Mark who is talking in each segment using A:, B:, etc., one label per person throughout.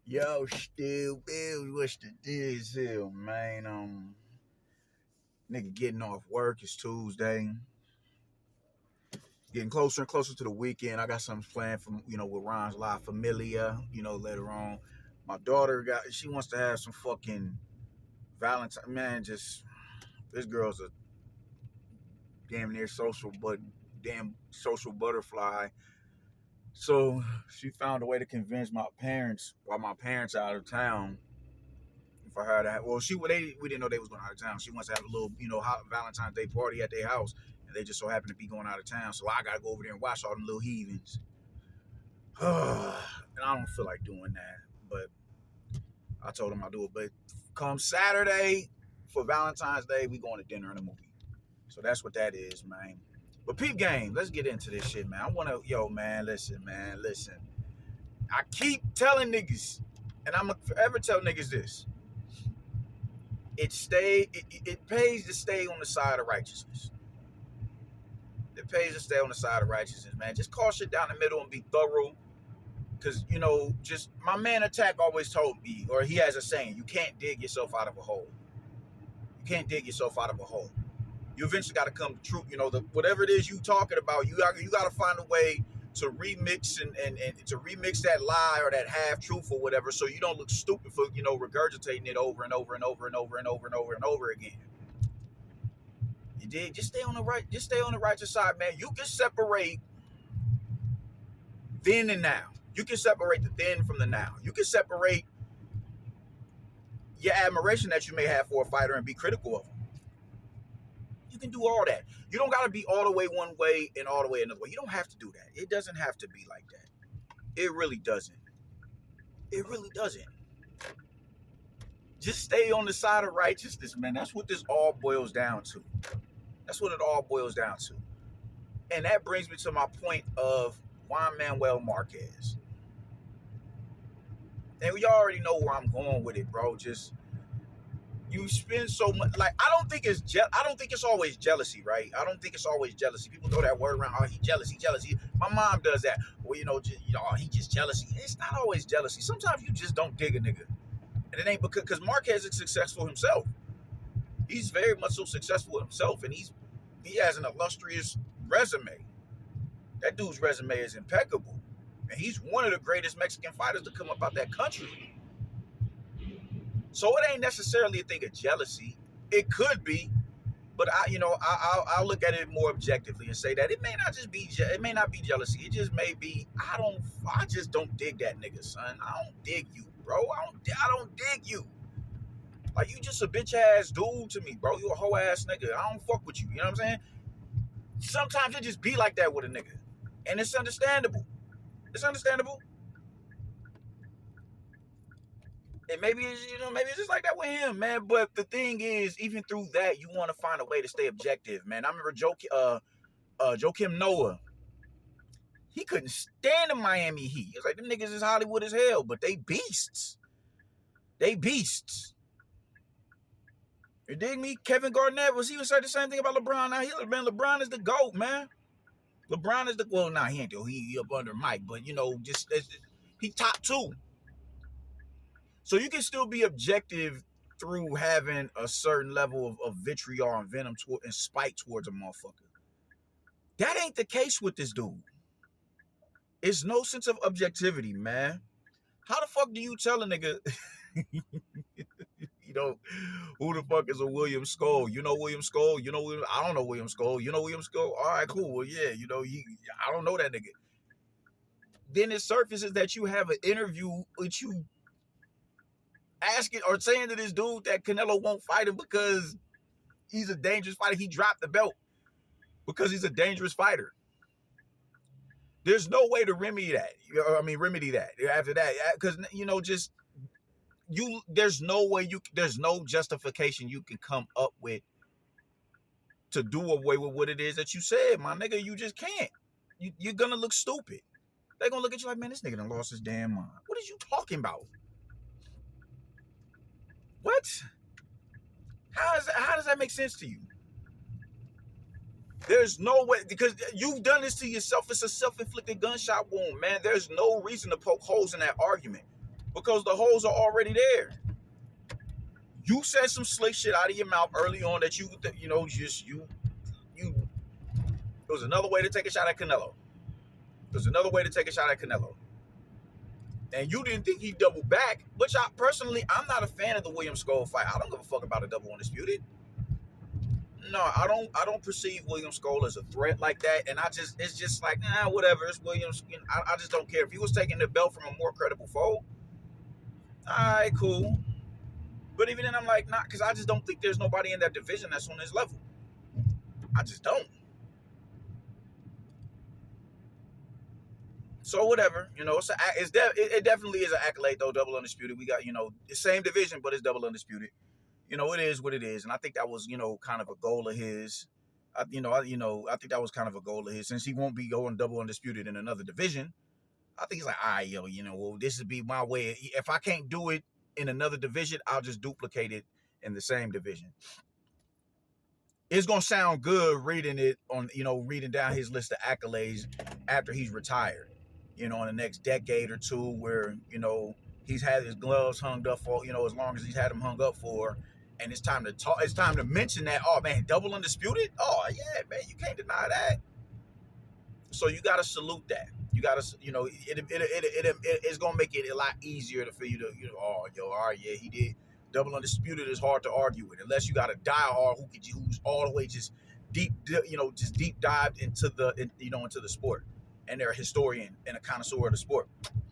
A: Yo, still bills, what's the deal, man? Nigga getting off work. It's Tuesday. Getting closer and closer to the weekend. I got something planned for with Ron's La Familia. Later on, my daughter she wants to have some fucking Valentine. Man, just this girl's a damn near damn social butterfly. So she found a way to convince my parents while my parents are out of town for her to have, well, we didn't know they was going out of town. She wants to have a little, hot Valentine's Day party at their house, and they just so happen to be going out of town. So I gotta go over there and watch all them little heathens. And I don't feel like doing that, but I told them I'll do it. But come Saturday for Valentine's Day, we going to dinner and a movie. So that's what that is, man. But peep game, let's get into this shit, man. Man, listen. I keep telling niggas, and I'm gonna forever tell niggas this. It pays to stay on the side of righteousness. It pays to stay on the side of righteousness, man. Just call shit down the middle and be thorough. Cause just my man Attack always told me, or he has a saying, you can't dig yourself out of a hole. You can't dig yourself out of a hole. You eventually gotta come to truth. Whatever it is you talking about, you gotta find a way to remix and to remix that lie or that half truth or whatever, so you don't look stupid for regurgitating it over and over and over and over and over and over and over again. You did. Just stay on the righteous side, man. You can separate then and now. You can separate the then from the now. You can separate your admiration that you may have for a fighter and be critical of him. You can do all that. You don't got to be all the way one way and all the way another way. You don't have to do that. It doesn't have to be like that. It really doesn't. It really doesn't. Just stay on the side of righteousness, man. That's what this all boils down to. That's what it all boils down to. And that brings me to my point of Juan Manuel Marquez. And we already know where I'm going with it, bro. Just you spend so much. Like, I don't think it's always jealousy, right? I don't think it's always jealousy. People throw that word around. Oh, he jealous. My mom does that. Well, he just jealousy. It's not always jealousy. Sometimes you just don't dig a nigga, and it ain't because Marquez is successful himself. He's very much so successful himself, and he has an illustrious resume. That dude's resume is impeccable, and he's one of the greatest Mexican fighters to come up out that country. So it ain't necessarily a thing of jealousy. It could be, but I'll look at it more objectively and say that it may not be jealousy. It just may be I just don't dig that nigga, son. I don't dig you, bro. I don't dig you. Like, you just a bitch ass dude to me, bro. You a hoe ass nigga. I don't fuck with you. You know what I'm saying? Sometimes it just be like that with a nigga, and it's understandable. It's understandable. And maybe it's just like that with him, man. But the thing is, even through that, you want to find a way to stay objective, man. I remember Joakim Noah. He couldn't stand the Miami Heat. It's like, them niggas is Hollywood as hell, but they beasts. They beasts. You dig me? Kevin Garnett was even saying the same thing about LeBron. Now, LeBron is the GOAT, man. LeBron is he ain't though. He up under Mike, but he top two. So you can still be objective through having a certain level of vitriol and venom and spite towards a motherfucker. That ain't the case with this dude. It's no sense of objectivity, man. How the fuck do you tell a nigga, who the fuck is a William Skull? You know William Skull? I don't know William Skull. You know William Skull? All right, cool. Well, yeah, I don't know that nigga. Then it surfaces that you have an interview with you asking or saying to this dude that Canelo won't fight him because he's a dangerous fighter. He dropped the belt because he's a dangerous fighter. There's no way to remedy that. After that, because there's no justification you can come up with to do away with what it is that you said, my nigga. You just can't. You're gonna look stupid. They're gonna look at you like, man, this nigga done lost his damn mind. What are you talking about? What? How does that make sense to you? There's no way, because you've done this to yourself. It's a self-inflicted gunshot wound, man. There's no reason to poke holes in that argument. because the holes are already there. You said some slick shit out of your mouth early on that you. It was another way to take a shot at Canelo. There's another way to take a shot at Canelo. And you didn't think he'd double back, which I'm not a fan of the William Skull fight. I don't give a fuck about a double undisputed. No, I don't perceive William Skull as a threat like that. And it's just like, whatever. It's Williams. I just don't care. If he was taking the belt from a more credible foe, all right, cool. But even then, I'm like, nah, because I just don't think there's nobody in that division that's on his level. I just don't. So whatever, it definitely is an accolade though. Double undisputed. We got the same division, but it's double undisputed. It is what it is, and I think that was kind of a goal of his. I think that was kind of a goal of his since he won't be going double undisputed in another division. I think he's like, all right, well, this would be my way. If I can't do it in another division, I'll just duplicate it in the same division. It's gonna sound good reading it on, reading down his list of accolades after he's retired. In the next decade or two, where he's had his gloves hung up for as long as he's had them hung up for, and it's time to talk. It's time to mention that. Oh man, double undisputed. Oh yeah, man, you can't deny that. So you gotta salute that. You gotta, it's gonna make it a lot easier for you to, all right, yeah, he did. Double undisputed is hard to argue with, unless you got a diehard who's all the way just deep, just deep dived into into the sport, and they're a historian and a connoisseur of the sport.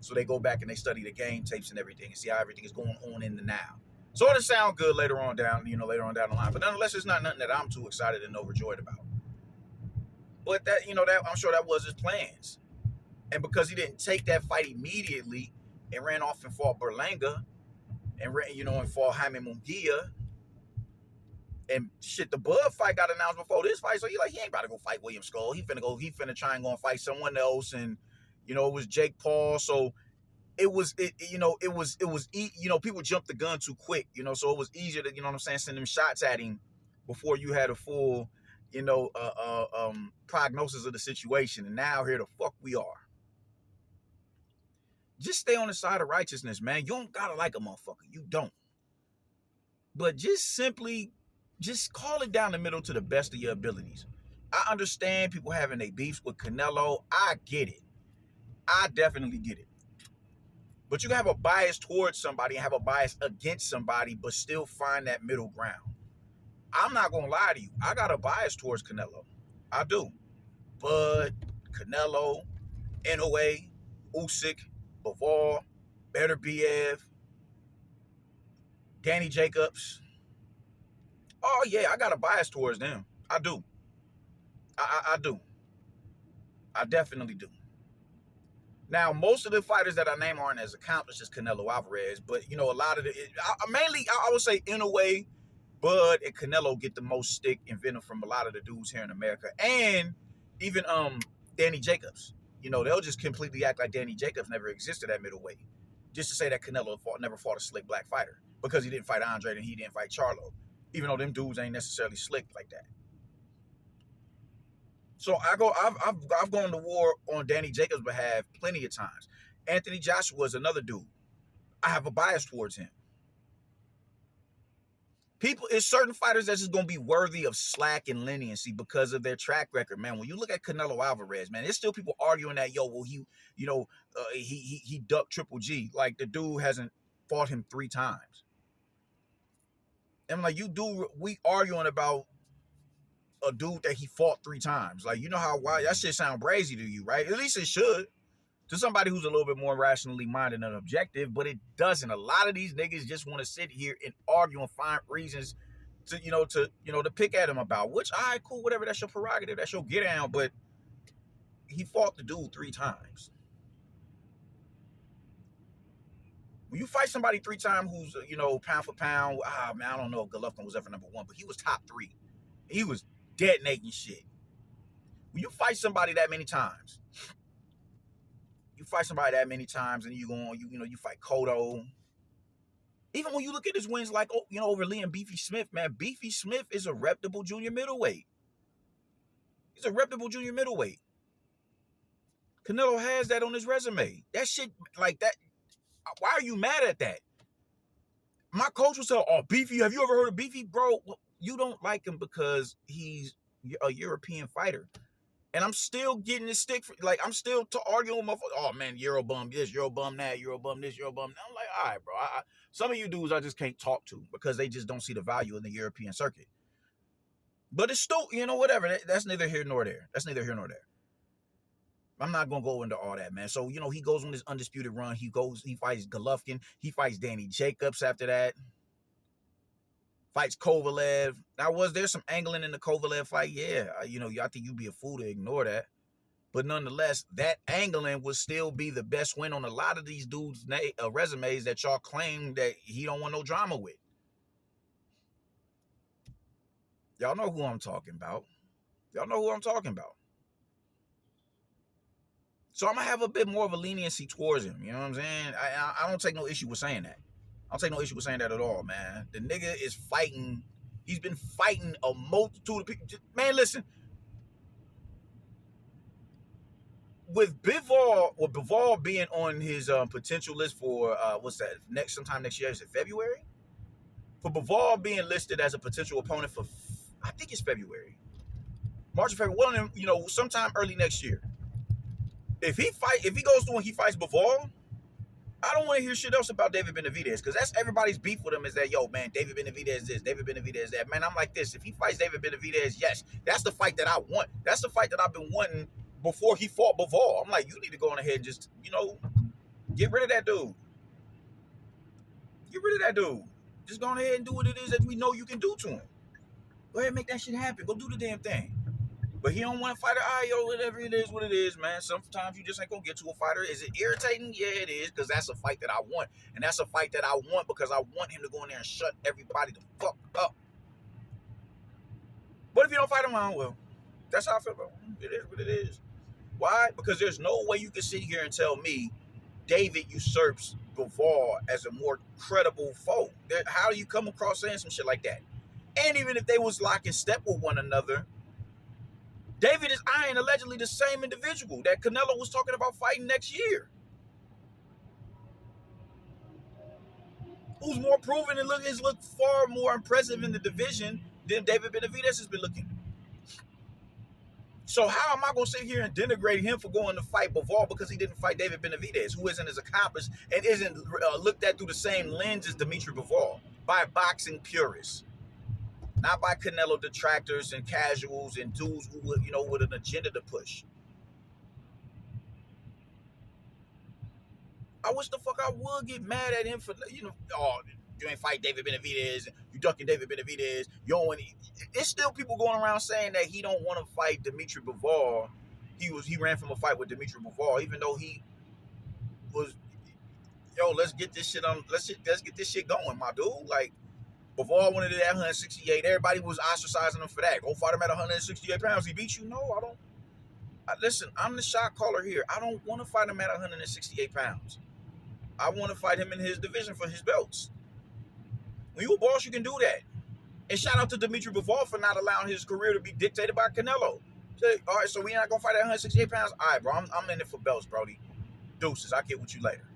A: So they go back and they study the game tapes and everything and see how everything is going on in the now. So it'll sound good later on down the line. But nonetheless, it's not nothing that I'm too excited and overjoyed about. But that I'm sure that was his plans. And because he didn't take that fight immediately and ran off and fought Berlanga and and fought Jaime Munguia, and shit, the Bud fight got announced before this fight, so he ain't about to go fight William Skull. He finna try and go and fight someone else, and it was Jake Paul. So people jumped the gun too quick, so it was easier to, send them shots at him before you had a full, prognosis of the situation. And now here the fuck we are. Just stay on the side of righteousness, man. You don't gotta like a motherfucker. You don't. But just call it down the middle to the best of your abilities. I understand people having their beefs with Canelo. I get it. I definitely get it. But you can have a bias towards somebody and have a bias against somebody, but still find that middle ground. I'm not going to lie to you. I got a bias towards Canelo. I do. But Canelo, Inoue, Usyk, Bivol, Beterbiev, Danny Jacobs. Oh, yeah, I got a bias towards them. I do. I do. I definitely do. Now, most of the fighters that I name aren't as accomplished as Canelo Alvarez, but, a lot of mainly, I would say, Inoue, Bud, and Canelo get the most stick and venom from a lot of the dudes here in America. And even Danny Jacobs. They'll just completely act like Danny Jacobs never existed at middleweight. Just to say that Canelo never fought a slick black fighter. Because he didn't fight Andre and he didn't fight Charlo. Even though them dudes ain't necessarily slick like that. So I've gone to war on Danny Jacobs' behalf plenty of times. Anthony Joshua is another dude. I have a bias towards him. It's certain fighters that's just gonna be worthy of slack and leniency because of their track record, man. When you look at Canelo Alvarez, man, there's still people arguing that he ducked Triple G. Like, the dude hasn't fought him 3 times. And like, we arguing about a dude that he fought 3 times. Like, why that shit sound brazy to you, right? At least it should. To somebody who's a little bit more rationally minded and objective, but it doesn't. A lot of these niggas just want to sit here and argue and find reasons to pick at him about. Which, all right, cool, whatever. That's your prerogative. That's your get down. But he fought the dude 3 times. When you fight somebody 3 times who's pound for pound, man, I don't know if Golovkin was ever number 1, but he was top 3. He was detonating shit. When you fight somebody that many times. You fight somebody that many times, and you fight Cotto. Even when you look at his wins, like, over Liam Beefy Smith, man, Beefy Smith is a reputable junior middleweight. He's a reputable junior middleweight. Canelo has that on his resume. That shit, like that, Why are you mad at that? My coach was saying, "Oh, Beefy, have you ever heard of Beefy, bro?" Well, you don't like him because he's a European fighter. And I'm still getting this stick for, like, I'm still arguing with my, oh man, Eurobum this, Eurobum that, Eurobum this, Eurobum that. I'm like, all right, bro. Some of you dudes I just can't talk to because they just don't see the value in the European circuit. But it's still, whatever. That's neither here nor there. That's neither here nor there. I'm not gonna go into all that, man. So, he goes on this undisputed run. He fights Golovkin. He fights Danny Jacobs after that. Fights Kovalev. Now, was there some angling in the Kovalev fight? Yeah. I think you'd be a fool to ignore that. But nonetheless, that angling would still be the best win on a lot of these dudes' resumes that y'all claim that he don't want no drama with. Y'all know who I'm talking about. So I'm going to have a bit more of a leniency towards him. You know what I'm saying? I don't take no issue with saying that. I don't take no issue with saying that at all, man. The nigga is fighting. He's been fighting a multitude of people. Man, listen. With Bivol being on his potential list for what's that? Sometime next year, is it February? For Bivol being listed as a potential opponent for, I think it's February, March or February. Well, sometime early next year. If he goes through and he fights Bivol, I don't want to hear shit else about David Benavidez because that's everybody's beef with him. Is that, yo, man, David Benavidez this, David Benavidez that. Man, I'm like this. If he fights David Benavidez, yes, that's the fight that I want. That's the fight that I've been wanting before he fought Bivol. I'm like, you need to go on ahead and just, get rid of that dude. Get rid of that dude. Just go on ahead and do what it is that we know you can do to him. Go ahead and make that shit happen. Go do the damn thing. But he don't want to fight it. All right, yo, whatever it is, what it is, man. Sometimes you just ain't gonna get to a fighter. Is it irritating? Yeah, it is, because that's a fight that I want. And that's a fight that I want because I want him to go in there and shut everybody the fuck up. But if you don't fight him, well, that's how I feel about it. It is what it is. Why? Because there's no way you can sit here and tell me David usurps Bivol as a more credible foe. How do you come across saying some shit like that? And even if they was lock and step with one another, David is eyeing allegedly the same individual that Canelo was talking about fighting next year. Who's more proven and has looked far more impressive in the division than David Benavidez has been looking. So how am I going to sit here and denigrate him for going to fight Bivol because he didn't fight David Benavidez, who isn't as accomplished and isn't looked at through the same lens as Dimitri Bivol by boxing purists? Not by Canelo detractors and casuals and dudes who would, with an agenda to push. I wish the fuck I would get mad at him for, oh, you ain't fight David Benavidez, you ducking David Benavidez, you don't want to. There's still people going around saying that he don't want to fight Dimitri Bivol. He ran from a fight with Dimitri Bivol, even though he was, let's get this shit on, let's get this shit going, my dude. Like, Bivol wanted it at 168. Everybody was ostracizing him for that. Go fight him at 168 pounds. He beat you? No, I don't. Listen, I'm the shot caller here. I don't want to fight him at 168 pounds. I want to fight him in his division for his belts. When you a boss, you can do that. And shout out to Dimitri Bivol for not allowing his career to be dictated by Canelo. Say, all right, so we not going to fight at 168 pounds? All right, bro, I'm in it for belts, Brody. Deuces, I'll get with you later.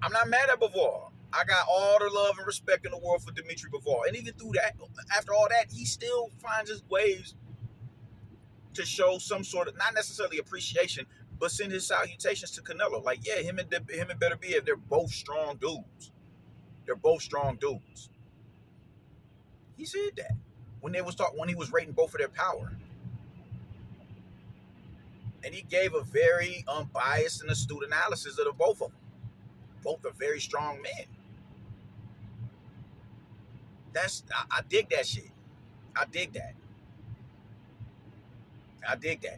A: I'm not mad at Bivol. I got all the love and respect in the world for Dimitri Bivol. And even through that, after all that, he still finds his ways to show some sort of, not necessarily appreciation, but send his salutations to Canelo. Like, yeah, him and Better Be, they're both strong dudes. They're both strong dudes. He said that when he was rating both of their power. And he gave a very unbiased and astute analysis of the both of them. Both are very strong men. I dig that shit. I dig that.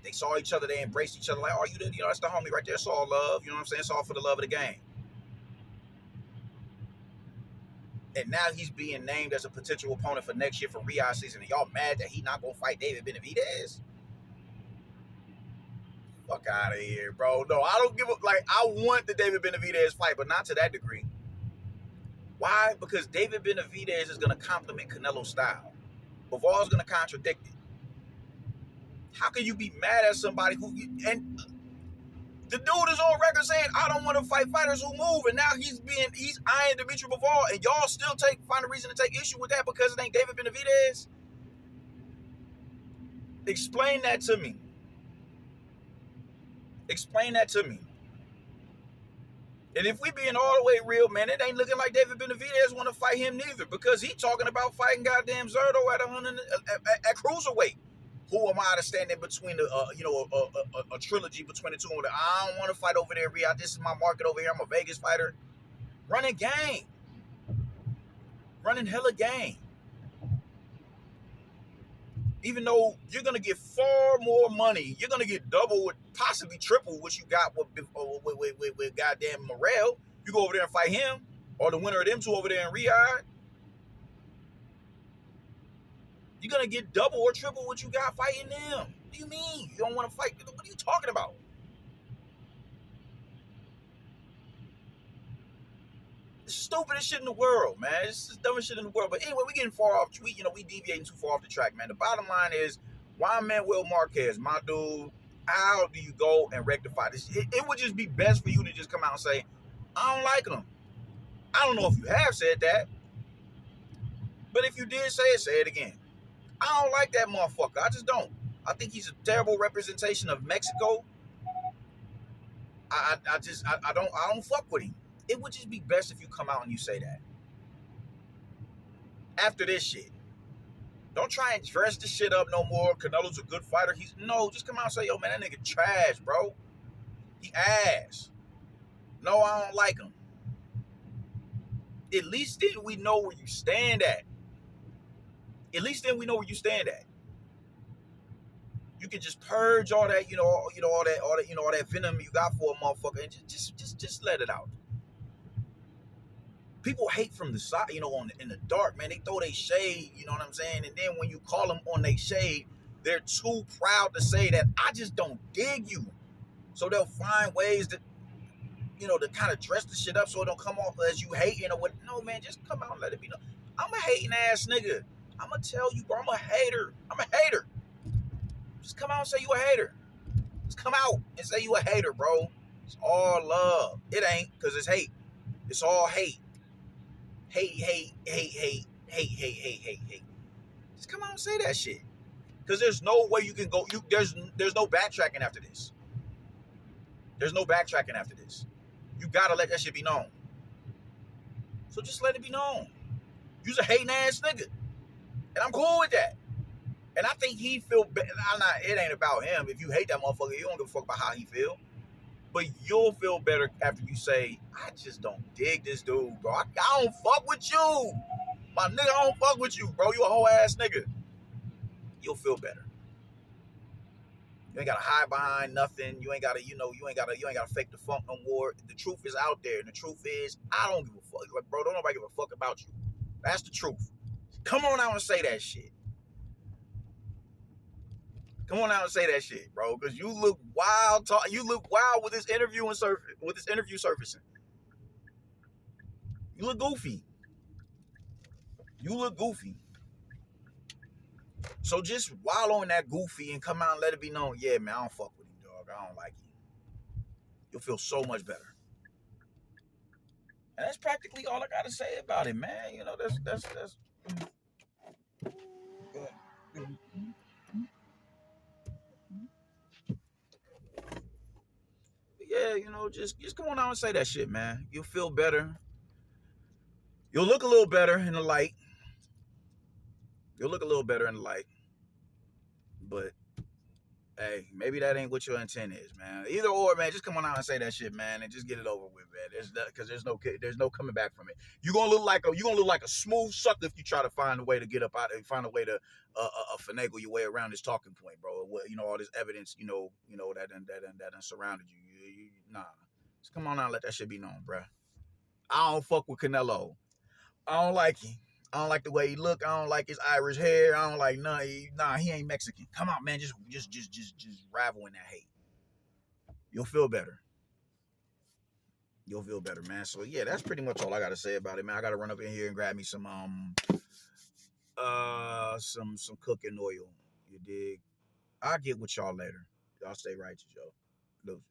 A: They saw each other, they embraced each other like, oh, that's the homie right there. It's all love. You know what I'm saying? It's all for the love of the game. And now he's being named as a potential opponent for next year for Riyadh season. And y'all mad that he not going to fight David Benavidez? Fuck out of here, bro. No, I don't give a, I want the David Benavidez fight, but not to that degree. Why? Because David Benavidez is going to complement Canelo's style. Bivol is going to contradict it. How can you be mad at somebody who, and The dude is on record saying, I don't want to fight fighters who move, and now he's eyeing Dimitri Bivol, and y'all still find a reason to take issue with that because it ain't David Benavidez? Explain that to me. Explain that to me. And if we being all the way real, man, it ain't looking like David Benavidez want to fight him neither, because he talking about fighting goddamn Zerto at 100 at cruiserweight. Who am I to stand in between a trilogy between the two? I don't want to fight over there, Riyadh. This is my market over here. I'm a Vegas fighter. Running game. Running hella game. Even though you're gonna get far more money, you're gonna get double, possibly triple what you got with goddamn Morel. You go over there and fight him, or the winner of them two over there in Riyadh. You're gonna get double or triple what you got fighting them. What do you mean? You don't want to fight? What are you talking about? It's the stupidest shit in the world, man. It's the dumbest shit in the world. But anyway, we getting far off. We deviating too far off the track, man. The bottom line is, Juan Manuel Marquez, my dude, how do you go and rectify this? It would just be best for you to just come out and say, I don't like him. I don't know if you have said that, but if you did say it again. I don't like that motherfucker. I just don't. I think he's a terrible representation of Mexico. I don't fuck with him. It would just be best if you come out and you say that. After this shit. Don't try and dress this shit up no more. Canelo's a good fighter. Just come out and say, yo, man, that nigga trash, bro. He ass. No, I don't like him. At least then we know where you stand at. At least then we know where you stand at. You can just purge all that, all that venom you got for a motherfucker, and just let it out. People hate from the side, in the dark, man. They throw their shade, you know what I'm saying? And then when you call them on their shade, they're too proud to say that I just don't dig you. So they'll find ways to, to kind of dress the shit up so it don't come off as you hating or what. No, man, just come out and let it be known. I'm a hating ass nigga. I'm gonna tell you, bro, I'm a hater. Just come out and say you a hater. Just come out and say you a hater, bro. It's all love. It ain't, because it's hate. It's all hate. Hate. Just come out and say that shit. Because there's no way you can go. There's no backtracking after this. There's no backtracking after this. You gotta let that shit be known. So just let it be known. You's a hating ass nigga. And I'm cool with that. And I think he feel better. It ain't about him. If you hate that motherfucker, you don't give a fuck about how he feel. But you'll feel better after you say, I just don't dig this dude, bro. I don't fuck with you. My nigga, I don't fuck with you, bro. You a whole ass nigga. You'll feel better. You ain't gotta hide behind nothing. You ain't gotta fake the funk no more. The truth is out there. And the truth is, I don't give a fuck. Like, bro, don't nobody give a fuck about you. That's the truth. Come on out and say that shit. Come on out and say that shit, bro, because you look wild. You look wild with this interview surfacing. You look goofy. So just wallow in that goofy and come out and let it be known. Yeah, man, I don't fuck with him, dog. I don't like him. You'll feel so much better. And that's practically all I gotta say about it, man. That's. Yeah, just come on out and say that shit, man. You'll feel better. You'll look a little better in the light. But hey, maybe that ain't what your intent is, man. Either or, man, just come on out and say that shit, man, and just get it over with, man. Because there's no coming back from it. You're gonna look like a smooth sucker if you try to find a way to get up out, find a way to finagle your way around this talking point, bro. All this evidence, that surrounded you. Nah, just come on out and let that shit be known, bro. I don't fuck with Canelo. I don't like him. I don't like the way he look. I don't like his Irish hair. I don't like none. He ain't Mexican. Come on, man. Just rival in that hate. You'll feel better. Man. So yeah, that's pretty much all I gotta say about it, man. I gotta run up in here and grab me some cooking oil. You dig? I'll get with y'all later. Y'all stay righteous, yo. Deuces.